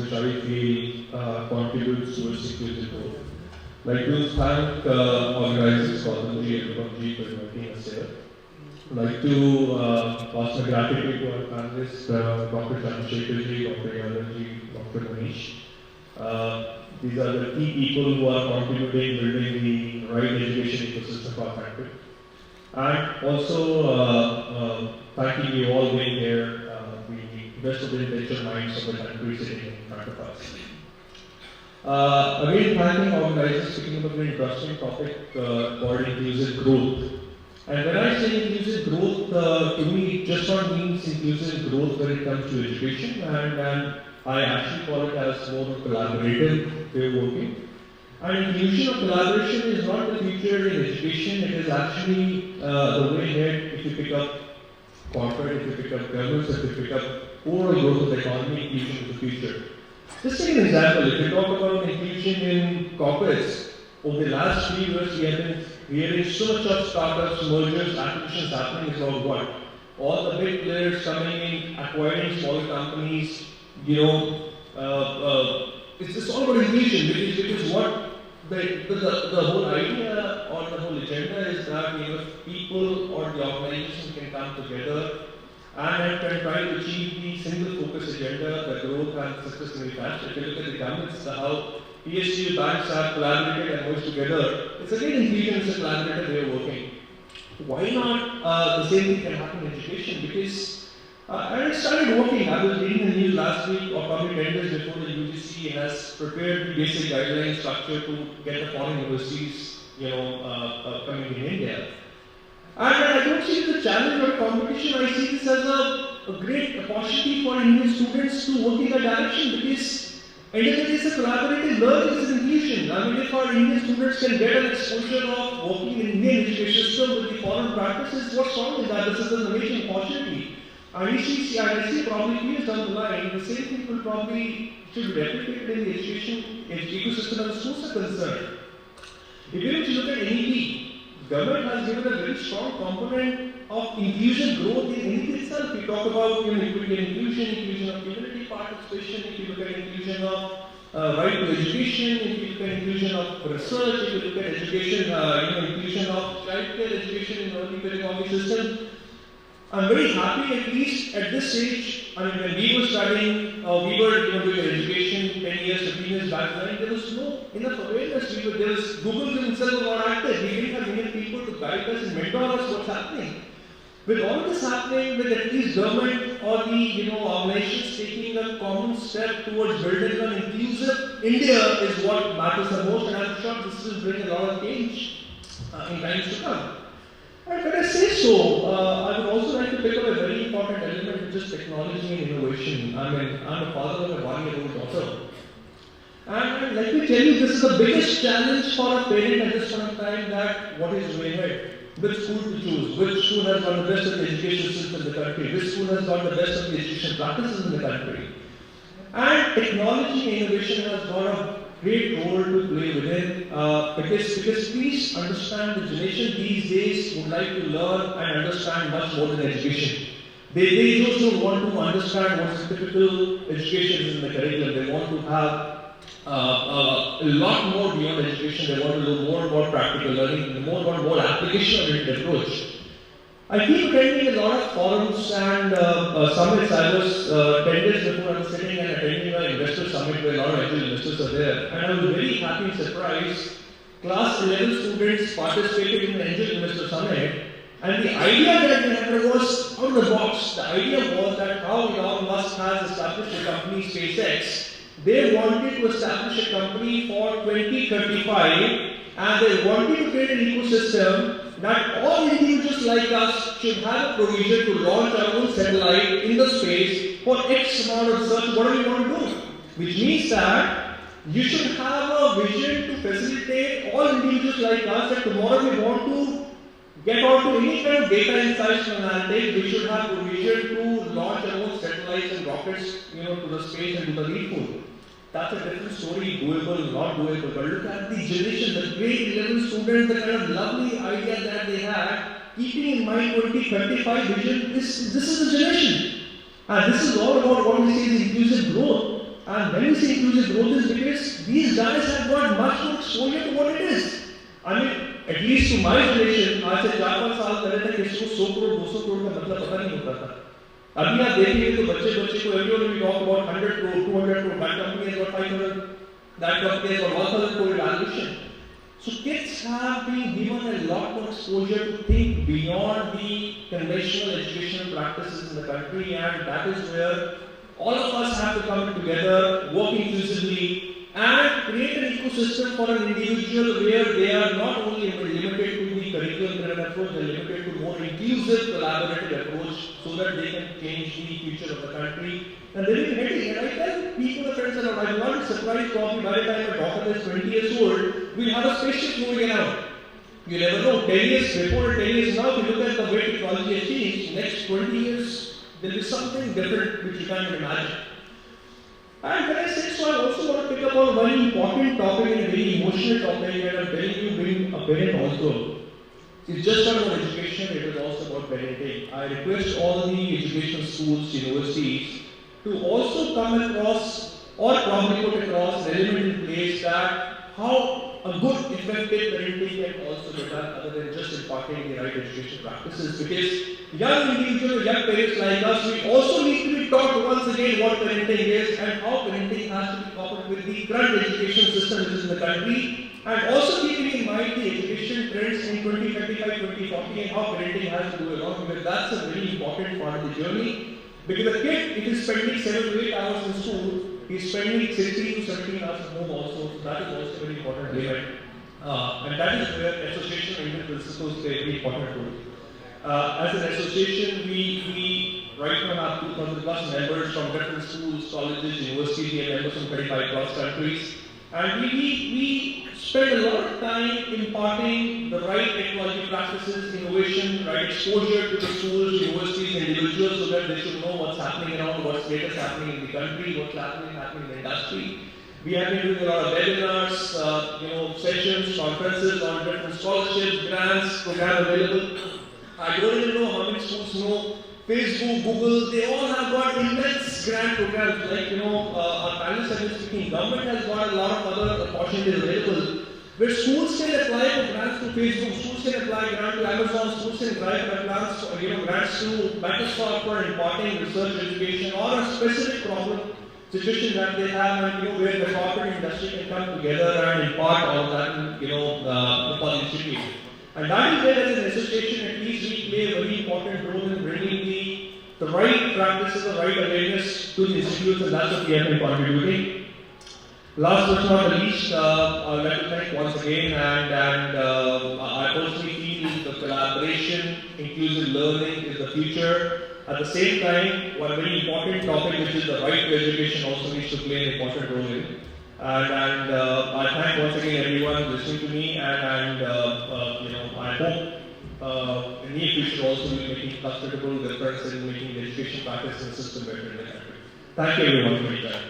which I feel contributes towards inclusive growth. I'd like to thank organizers, Cosmology and Inaugural for inviting us here. I'd like to pass my gratitude to our panelists, Dr. Chandrasekharji, Dr. Yadav, Dr. Manish. These are the key people who are contributing, building the right education ecosystem for our country. And also thanking you all being here, the best of the intellectual minds of the country sitting in front of us. Again, thanking organizers picking up a very interesting topic called inclusive growth. And when I say inclusive growth, to me it just not means inclusive growth when it comes to education, and I actually call it as more of collaborative way of working. And inclusion of collaboration is not the future in education, it is actually the way ahead if you pick up corporate, if you pick up governments, if you pick up overall growth of the economy, inclusion is the future. Just take an example, if you talk about inclusion in corporates, over the last 3 years we have been hearing so much of startups, mergers, acquisitions happening is about what? All the big players coming in, acquiring smaller companies, it's all about inclusion because what the whole idea or the whole agenda is that people or the organization can come together and can try to achieve the single focus agenda, the growth and success in the past. If you look at the governments, how PSU banks have collaborated and worked together, it's again inclusion, it's a collaborative way of working. Why not the same thing can happen in education? Because I started working, I was reading the news last week or probably 10 days before the UGC has prepared the basic guideline structure to get the foreign universities coming in India. And I don't see it as a challenge or competition, I see this as a great opportunity for Indian students to work in that direction because it's a collaborative learning, it's an inclusion. I mean, if our Indian students can get an exposure of working in Indian education system with the foreign practices, what's wrong with that? This is an amazing opportunity. I see probably 2 years down the line, the same thing will probably should be replicated in the education ecosystem as schools are concerned. If you look at NEP, government has given a very strong component of inclusion growth in NEP itself. We talk about equity and inclusion of community participation, if you look at inclusion of right to education, if you look at inclusion of research, if you look at education, inclusion of childcare education in early pedagogy system. I'm very happy, at least at this stage. I mean, when we were studying, we were doing education 10 years, 15 years back then, there was no enough awareness. Google himself was not active. We didn't have enough people to guide us and mentor us what's happening. With all this happening, with at least government or the organizations taking a common step towards building an inclusive India is what matters the most, and I'm sure this will bring a lot of change in times to come. And when I say so, I would also like to pick up a very important element, which is technology and innovation. I mean, I'm a father of a 1-year-old daughter. And let me tell you, this is the biggest challenge for a parent at this point of time, that what is way ahead. Which school to choose, which school has got the best of the education system in the country, which school has got the best of the education practices in the country. And technology and innovation has got a great role to play within because please understand the generation these days would like to learn and understand much more than education. They just don't want to understand what typical education is in the curriculum. They want to have a lot more beyond education. They want to do more about practical learning, more application-oriented approach. I keep attending a lot of forums and summits. I was 10 days before I was sitting and attending an investor summit where a lot of angel investors are there. And I was very happy and surprised. Class 11 students participated in the angel investor summit. And the idea that they had was out of the box. The idea was that how Elon Musk has established a company, SpaceX. They wanted to establish a company for 2035 and they wanted to create an ecosystem that all individuals like us should have a provision to launch our own satellite in the space for X amount of research, whatever you want to do. Which means that you should have a vision to facilitate all individuals like us that tomorrow we want to get onto any kind of data insights and analytics, we should have provision to launch our own satellites and rockets to the space and do the needful. That's a different story, doable, not doable. But look at the generation, the grade 11 students, the kind of lovely idea that they had, keeping in mind 2025 vision, this is the generation. And this is all about what we say is inclusive growth. And when we say inclusive growth is because these guys have got much more exposure to what it is. I mean, at least to my generation, आज से 4-5 साल पहले तक किसी को 100 करोड़ 200 करोड़ का मतलब पता नहीं होता था. अभी आप देखेंगे तो बच्चे को everyone will talk about 100 crore, 200 crore, that company has got 500, that company has got 1,000 crore valuation. So kids have been given a lot more exposure to think beyond the conventional educational practices in the country, and that is where all of us have to come together, work inclusively, and create an ecosystem for an individual where they are not only limited to the curriculum-driven approach, they are limited to more inclusive, collaborative approach so that they can change the future of the country. And they will be ready. And I tell people, friends, that I will not be surprised probably by the time a daughter is 20 years old, we'll have a spaceship moving around. You never know, 10 years before and 10 years now, if you look at the way technology has changed, next 20 years, there will be something different which you can't even imagine. And when I say so, I also want to pick up on one important topic and a very emotional topic, and I'm telling you, being a parent also. It's just not about education, it is also about parenting. I request all the educational schools, universities, to also come across or probably put across an element in place that how a good, effective parenting can also be done other than just imparting the right education practices. Because young individuals, young parents like us, we also need to be taught once again what parenting is and how parenting has to be coupled with the current education system which is in the country, and also keeping in mind the education trends in 2035, 2040 and how parenting has to go along, because that's a very important part of the journey. Because a kid, if he's spending 7 to 8 hours in school, he's spending 16 to 17 hours at home also, so that is also a very important element. And that is where association and Indian principles play a very important role. As an association, we right now have 2,000 plus members from different schools, colleges, universities, we have members from 25 plus countries. And we spend a lot of time imparting the right technology practices, innovation, right exposure to the schools, universities, and individuals so that they should know what's happening around, what's latest happening in the country, what's happening in the industry. We have been doing a lot of webinars, sessions, conferences on different scholarships, grants, programs available. I don't even know how many schools know Facebook, Google, they all have got immense grant programs. Like, our panelists have been speaking, government has got a lot of other opportunities available where schools can apply for grants to Facebook, schools can apply grants to Amazon, schools can apply for grants to Microsoft for imparting research education or a specific problem situation that they have, and where the corporate industry can come together and impart all that for the institute. And that is where, as an association, at least we play a very important role in bringing the right practices, the right awareness to the institutes, and that's what we have been contributing. Last but not the least, I would like to thank once again, and I personally feel the collaboration, inclusive learning is the future. At the same time, one very important topic, which is the right to education, also needs to play an important role in. And I thank once again everyone listening to me, and I hope in the near future also will be making considerable difference in making the education practice and system better in the country. Thank you everyone for your time.